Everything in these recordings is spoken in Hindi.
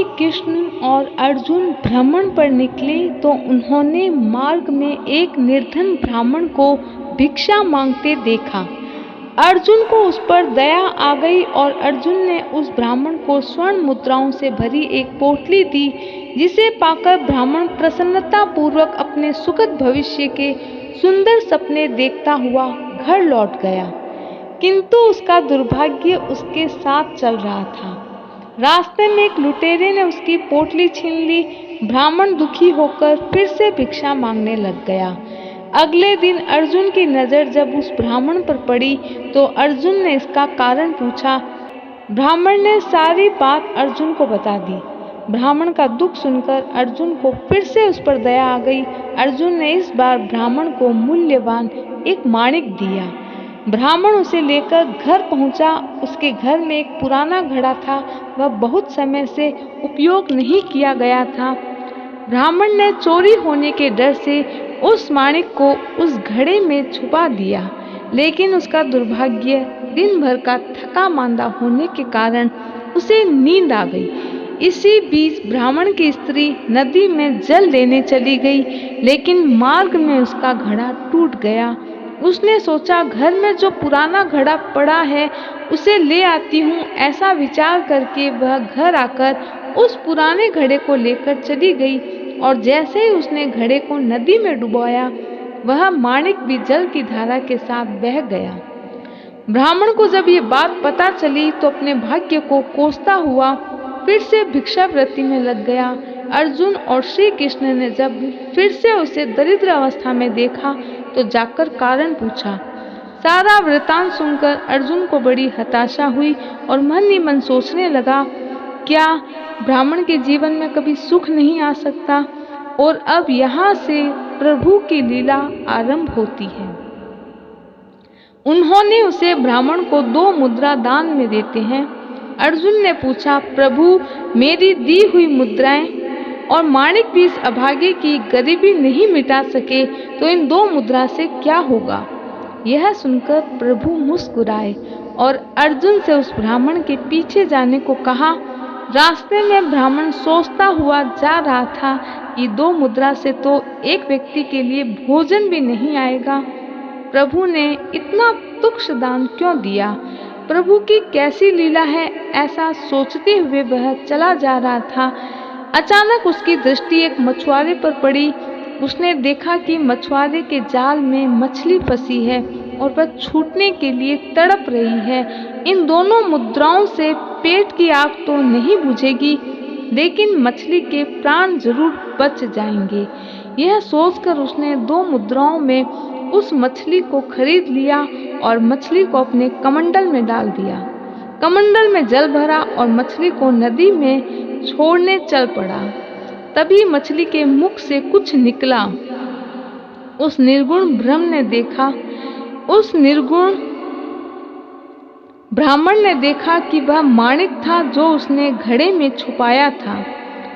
श्री कृष्ण और अर्जुन भ्रमण पर निकले तो उन्होंने मार्ग में एक निर्धन ब्राह्मण को भिक्षा मांगते देखा। अर्जुन को उस पर दया आ गई और अर्जुन ने उस ब्राह्मण को स्वर्ण मुद्राओं से भरी एक पोटली दी, जिसे पाकर ब्राह्मण प्रसन्नता पूर्वक अपने सुखद भविष्य के सुंदर सपने देखता हुआ घर लौट गया। किंतु उसका दुर्भाग्य उसके साथ चल रहा था। रास्ते में एक लुटेरे ने उसकी पोटली छीन ली। ब्राह्मण दुखी होकर फिर से भिक्षा मांगने लग गया। अगले दिन अर्जुन की नजर जब उस ब्राह्मण पर पड़ी तो अर्जुन ने इसका कारण पूछा। ब्राह्मण ने सारी बात अर्जुन को बता दी। ब्राह्मण का दुख सुनकर अर्जुन को फिर से उस पर दया आ गई। अर्जुन ने इस बार ब्राह्मण को मूल्यवान एक माणिक दिया। ब्राह्मण उसे लेकर घर पहुंचा। उसके घर में एक पुराना घड़ा था, वह बहुत समय से उपयोग नहीं किया गया था। ब्राह्मण ने चोरी होने के डर से उस माणिक को उस घड़े में छुपा दिया, लेकिन उसका दुर्भाग्य दिन भर का थका मांदा होने के कारण उसे नींद आ गई। इसी बीच ब्राह्मण की स्त्री नदी में जल लेने चली गई, लेकिन मार्ग में उसका घड़ा टूट गया। उसने सोचा, घर में जो पुराना घड़ा पड़ा है उसे ले आती हूँ। ऐसा विचार करके वह घर आकर उस पुराने घड़े को लेकर चली गई और जैसे ही उसने घड़े को नदी में डुबोया, वह माणिक भी जल की धारा के साथ बह गया। ब्राह्मण को जब ये बात पता चली तो अपने भाग्य को कोसता हुआ फिर से भिक्षावृत्ति में लग गया। अर्जुन और श्री कृष्ण ने जब फिर से उसे दरिद्र अवस्था में देखा तो जाकर कारण पूछा। सारा वृतांत सुनकर अर्जुन को बड़ी हताशा हुई और मन ही मन सोचने लगा, क्या ब्राह्मण के जीवन में कभी सुख नहीं आ सकता? और अब यहाँ से प्रभु की लीला आरंभ होती है। उन्होंने उसे ब्राह्मण को 2 मुद्रा दान में देते हैं। अर्जुन ने पूछा, प्रभु मेरी दी हुई मुद्राएं और माणिक भी इस अभागे की गरीबी नहीं मिटा सके तो इन 2 मुद्रा से क्या होगा? यह सुनकर प्रभु मुस्कुराए और अर्जुन से उस ब्राह्मण के पीछे जाने को कहा। रास्ते में ब्राह्मण सोचता हुआ जा रहा था कि 2 मुद्रा से तो एक व्यक्ति के लिए भोजन भी नहीं आएगा। प्रभु ने इतना तुच्छ दान क्यों दिया? प्रभु की कैसी लीला है? ऐसा सोचते हुए वह चला जा रहा था। अचानक उसकी दृष्टि एक मछुआरे पर पड़ी। उसने देखा कि मछुआरे के जाल में मछली फंसी है और वह छूटने के लिए तड़प रही है। इन दोनों मुद्राओं से पेट की आग तो नहीं बुझेगी, लेकिन मछली के प्राण जरूर बच जाएंगे। यह सोचकर उसने 2 मुद्राओं में उस मछली को खरीद लिया और मछली को अपने कमंडल में डाल दिया। कमंडल में जल भरा और मछली को नदी में छोड़ने चल पड़ा। तभी मछली के मुख से कुछ निकला। उस निर्गुण ब्राह्मण ने देखा कि वह माणिक था जो उसने घड़े में छुपाया था।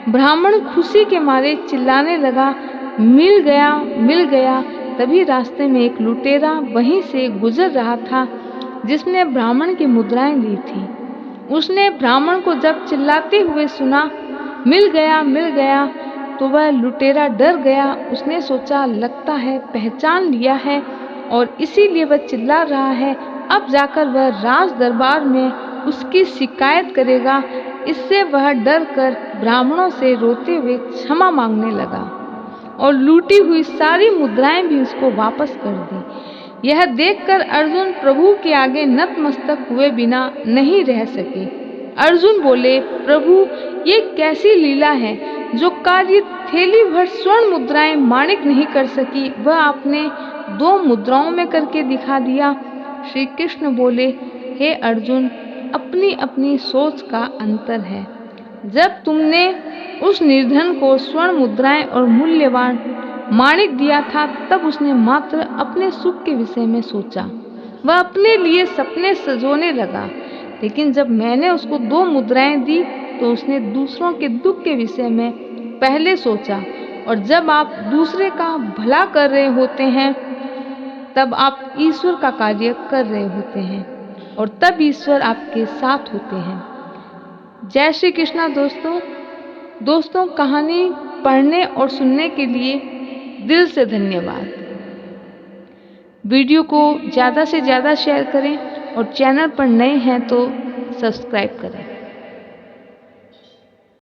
ब्राह्मण खुशी के मारे चिल्लाने लगा, मिल गया, मिल गया। तभी रास्ते में एक लुटेरा वहीं से गुजर रहा था, जिसने ब्राह्मण की मुद्राएं ली थी। उसने ब्राह्मण को जब चिल्लाते हुए सुना, मिल गया, तो वह लुटेरा डर गया। उसने सोचा, लगता है पहचान लिया है और इसीलिए वह चिल्ला रहा है। अब जाकर वह राज दरबार में उसकी शिकायत करेगा। इससे वह डर कर ब्राह्मणों से रोते हुए क्षमा मांगने लगा और लूटी हुई सारी मुद्राएं भी उसको वापस कर दी। यह देखकर अर्जुन प्रभु के आगे नतमस्तक हुए बिना नहीं रह सके। अर्जुन बोले, प्रभु ये कैसी लीला है? जो कार्य थैली भर स्वर्ण मुद्राएं माणिक नहीं कर सकी, वह आपने 2 मुद्राओं में करके दिखा दिया। श्री कृष्ण बोले, हे अर्जुन, अपनी अपनी सोच का अंतर है। जब तुमने उस निर्धन को स्वर्ण मुद्राएं और मूल्यवान माणिक दिया था, तब उसने मात्र अपने सुख के विषय में सोचा। वह अपने लिए सपने सजोने लगा। लेकिन जब मैंने उसको 2 मुद्राएं दी तो उसने दूसरों के दुख के विषय में पहले सोचा। और जब आप दूसरे का भला कर रहे होते हैं, तब आप ईश्वर का कार्य कर रहे होते हैं और तब ईश्वर आपके साथ होते हैं। जय श्री कृष्णा दोस्तों। दोस्तों, कहानी पढ़ने और सुनने के लिए दिल से धन्यवाद। वीडियो को ज़्यादा से ज़्यादा शेयर करें और चैनल पर नए हैं तो सब्सक्राइब करें।